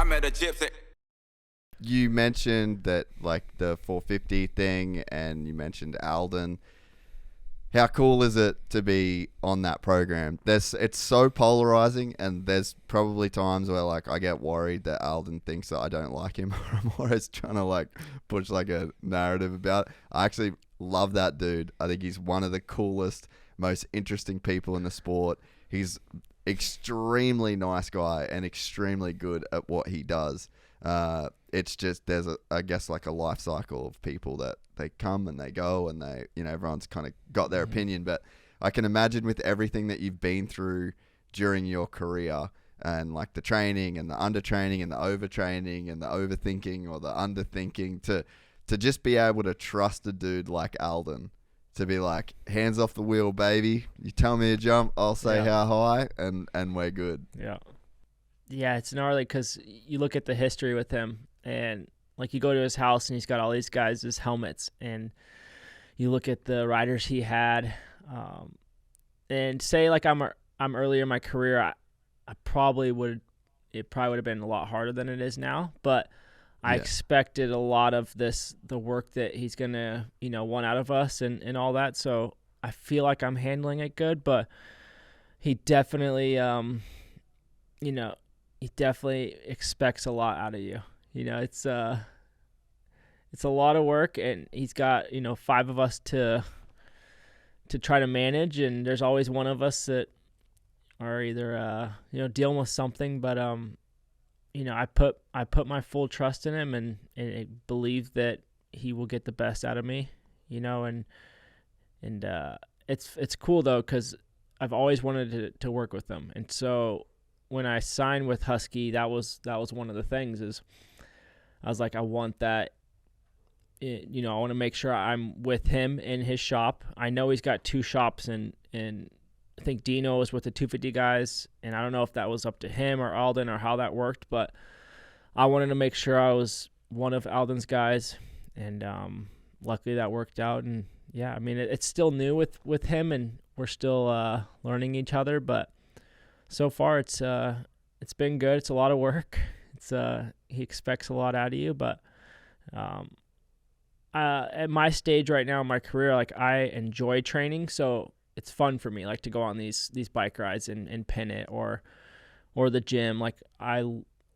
I met a gypsy. You mentioned that, like, the 450 thing, and you mentioned Aldon. How cool is it to be on that program? It's so polarizing, and there's probably times where, like, I get worried that Aldon thinks that I don't like him. I'm always trying to, like, push, like, a narrative about it. I actually love that dude. I think he's one of the coolest, most interesting people in the sport. He's extremely nice guy and extremely good at what he does. It's just there's I guess like a life cycle of people that they come and they go, and they, everyone's kind of got their opinion. But I can imagine with everything that you've been through during your career, and like the training and the undertraining and the overtraining and the overthinking or the underthinking, to just be able to trust a dude like Aldon, to be like, hands off the wheel, baby. You tell me to jump, I'll say how high, and we're good. Yeah, it's gnarly because you look at the history with him, and like you go to his house and he's got all these guys' his helmets, and you look at the riders he had, and say like I'm earlier in my career, it probably would have been a lot harder than it is now, but I expected a lot of the work that he's gonna want out of us and all that, so I feel like I'm handling it good, but he definitely he definitely expects a lot out of you. It's a lot of work, and he's got 5 of us to try to manage, and there's always one of us that are either dealing with something, but I put my full trust in him, and I believe that he will get the best out of me, and it's cool though, because I've always wanted to work with him, and so when I signed with Husky, that was one of the things, is I was like, I want that, I want to make sure I'm with him in his shop. I know he's got 2 shops, and I think Dino was with the 250 guys, and I don't know if that was up to him or Aldon or how that worked, but I wanted to make sure I was one of Aldon's guys, and luckily that worked out. And yeah, I mean, it's still new with him, and we're still learning each other, but so far it's been good. It's a lot of work. He expects a lot out of you, but at my stage right now in my career, like, I enjoy training, so it's fun for me, like, to go on these bike rides and pin it or the gym. Like, I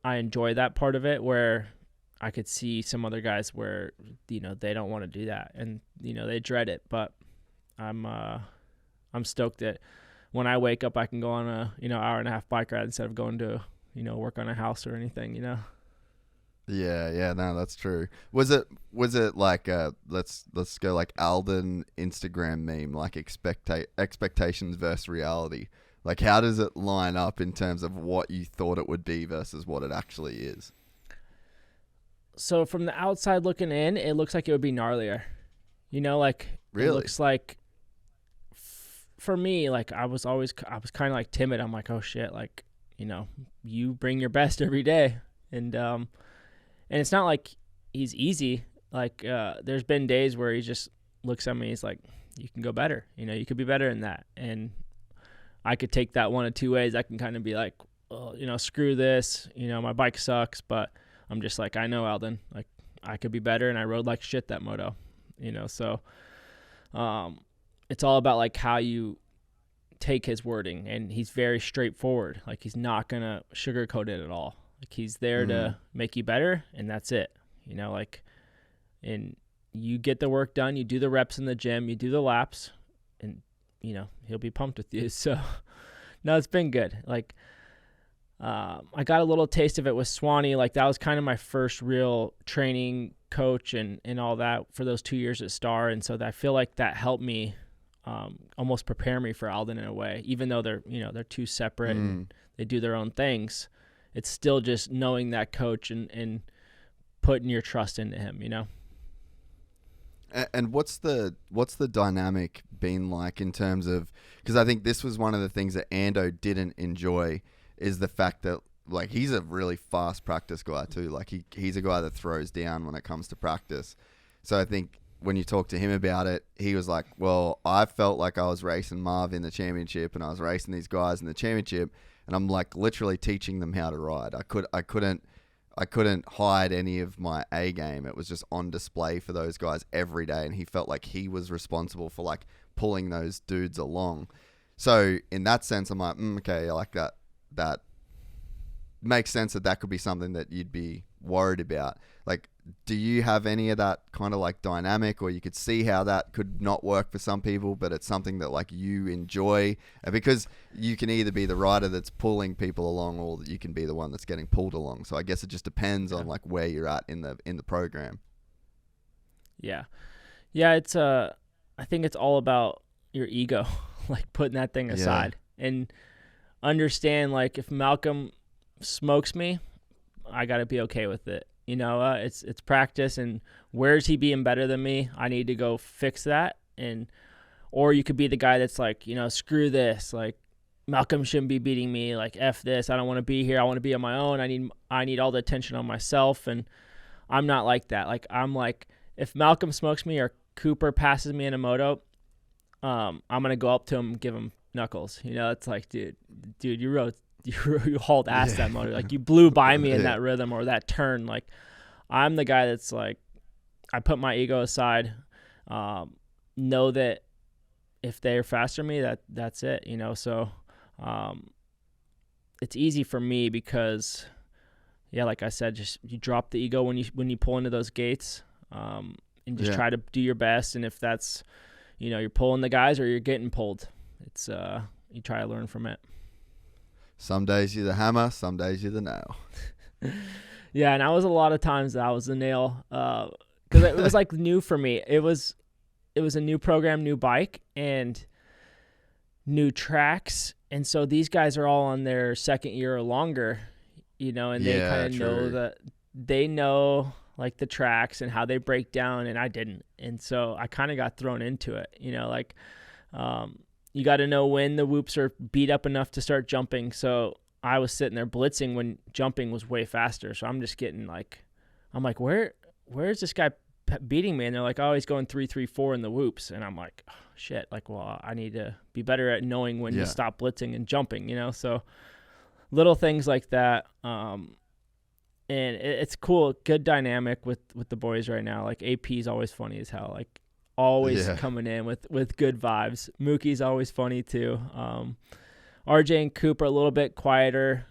enjoy that part of it, where I could see some other guys where they don't want to do that, and they dread it, but I'm stoked that when I wake up, I can go on a hour and a half bike ride instead of going to work on a house or anything. Yeah, no, that's true. Was it like let's go like Aldon Instagram meme, like expectations versus reality? Like, how does it line up in terms of what you thought it would be versus what it actually is? So from the outside looking in, it looks like it would be gnarlier. Like, really? It looks like, for me, like, I was kind of like timid. I'm like, oh shit, like, you bring your best every day, and it's not like he's easy. Like, there's been days where he just looks at me, he's like, you can go better, you could be better than that, and I could take that one of 2 ways. I can kind of be like, oh, screw this, my bike sucks, but I'm just like, I know, Aldon, like, I could be better, and I rode like shit that moto, so it's all about like how you take his wording, and he's very straightforward. Like, he's not gonna sugarcoat it at all. Like, he's there to make you better, and that's it. Like, and you get the work done, you do the reps in the gym, you do the laps, and he'll be pumped with you. So no, it's been good. Like, I got a little taste of it with Swanee. Like, that was kind of my first real training coach and all that for those 2 years at Star, and so I feel like that helped me almost prepare me for Aldon in a way. Even though they're 2 separate and they do their own things, it's still just knowing that coach and putting your trust into him. And what's the dynamic been like in terms of, because I think this was one of the things that Ando didn't enjoy, is the fact that, like, he's a really fast practice guy too. Like, he's a guy that throws down when it comes to practice. So I think when you talk to him about it, he was like, well, I felt like I was racing Marv in the championship, and I was racing these guys in the championship, and I'm like literally teaching them how to ride. I couldn't I couldn't hide any of my A game. It was just on display for those guys every day, and he felt like he was responsible for like pulling those dudes along. So in that sense, I'm like, okay, I like that. That makes sense that could be something that you'd be worried about. Like, do you have any of that kind of like dynamic, or you could see how that could not work for some people, but it's something that like you enjoy? And because you can either be the rider that's pulling people along, or you can be the one that's getting pulled along. So I guess it just depends on like where you're at in the program. Yeah. It's I think it's all about your ego, like putting that thing aside and understand, like, if Malcolm smokes me, I got to be okay with it. You know, it's practice, and where's he being better than me? I need to go fix that. Or you could be the guy that's like, you know, screw this. Like, Malcolm shouldn't be beating me. Like, F this. I don't want to be here. I want to be on my own. I need all the attention on myself. And I'm not like that. Like, I'm like, if Malcolm smokes me or Cooper passes me in a moto, I'm going to go up to him and give him knuckles. You know, it's like, dude, you hauled ass that motor. Like, you blew by me in that rhythm or that turn. Like, I'm the guy that's like, I put my ego aside, know that if they're faster than me, that's it, you know? So, it's easy for me because, like I said, just you drop the ego when you pull into those gates, and just try to do your best. And if that's, you know, you're pulling the guys or you're getting pulled, it's, you try to learn from it. Some days you're the hammer, some days you're the nail. Yeah, and I was a lot of times that I was the nail, because it was like new for me. It was a new program, new bike, and new tracks. And so these guys are all on their second year or longer, you know, and they kind of know that they know like the tracks and how they break down, and I didn't. And so I kind of got thrown into it, you know, like, you got to know when the whoops are beat up enough to start jumping. So I was sitting there blitzing when jumping was way faster. So I'm just getting like, I'm like, where is this guy beating me? And they're like, oh, he's going 3.34 in the whoops. And I'm like, oh, shit. Like, well, I need to be better at knowing when to stop blitzing and jumping, you know? So little things like that. And it's cool. Good dynamic with the boys right now. Like, AP is always funny as hell. Like, always coming in with good vibes. Mookie's always funny too. RJ and Coop are a little bit quieter,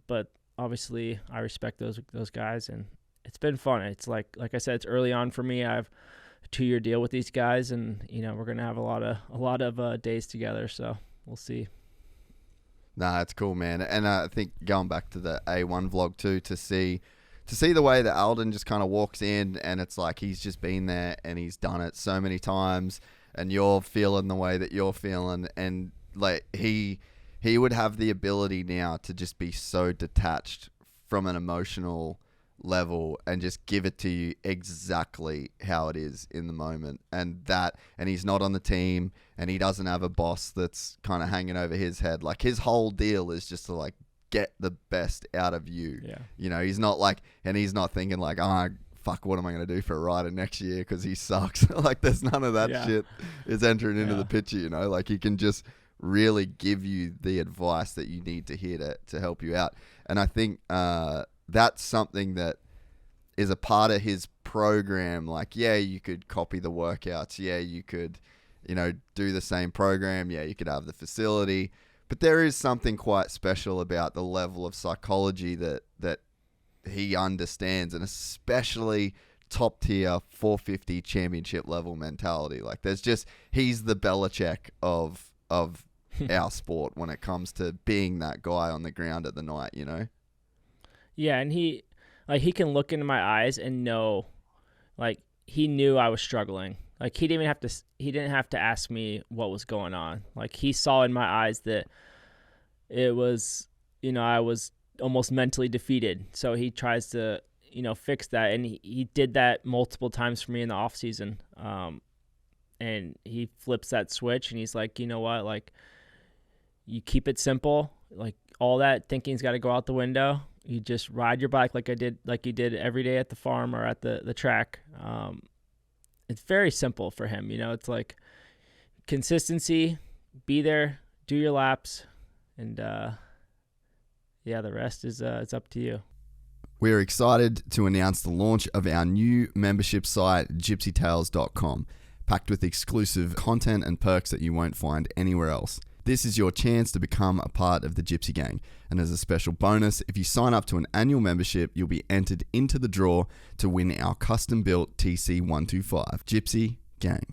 but obviously I respect those guys, and it's been fun. It's like I said, it's early on for me. I have a 2-year deal with these guys, and you know, we're gonna have a lot of days together. So we'll see. Nah, it's cool, man. And I think going back to the A1 vlog too, to see the way that Aldon just kind of walks in, and it's like he's just been there and he's done it so many times, and you're feeling the way that you're feeling, and like he would have the ability now to just be so detached from an emotional level and just give it to you exactly how it is in the moment. And he's not on the team, and he doesn't have a boss that's kind of hanging over his head. Like, his whole deal is just to like get the best out of you. You know, he's not like, and he's not thinking like, oh fuck, what am I going to do for a rider next year because he sucks. Like, there's none of that shit is entering into the picture, you know? Like, he can just really give you the advice that you need to hear to help you out. And I think that's something that is a part of his program. Like, you could copy the workouts, you could, you know, do the same program, you could have the facility, but there is something quite special about the level of psychology that he understands, and especially top tier 450 championship level mentality. Like, he's the Belichick of our sport when it comes to being that guy on the ground at the night, you know? Yeah, and he can look into my eyes and know, like, he knew I was struggling. Like, he didn't have to ask me what was going on. Like, he saw in my eyes that it was, you know, I was almost mentally defeated. So he tries to, you know, fix that. And he did that multiple times for me in the off season. And he flips that switch, and he's like, you know what? Like, you keep it simple. Like, all that thinking's got to go out the window. You just ride your bike like you did every day at the farm or at the track. It's very simple for him. You know, it's like consistency, be there, do your laps, and the rest is it's up to you. We're excited to announce the launch of our new membership site, GYPSYTales.com, packed with exclusive content and perks that you won't find anywhere else. This is your chance to become a part of the Gypsy Gang. And as a special bonus, if you sign up to an annual membership, you'll be entered into the draw to win our custom-built TC125. Gypsy Gang.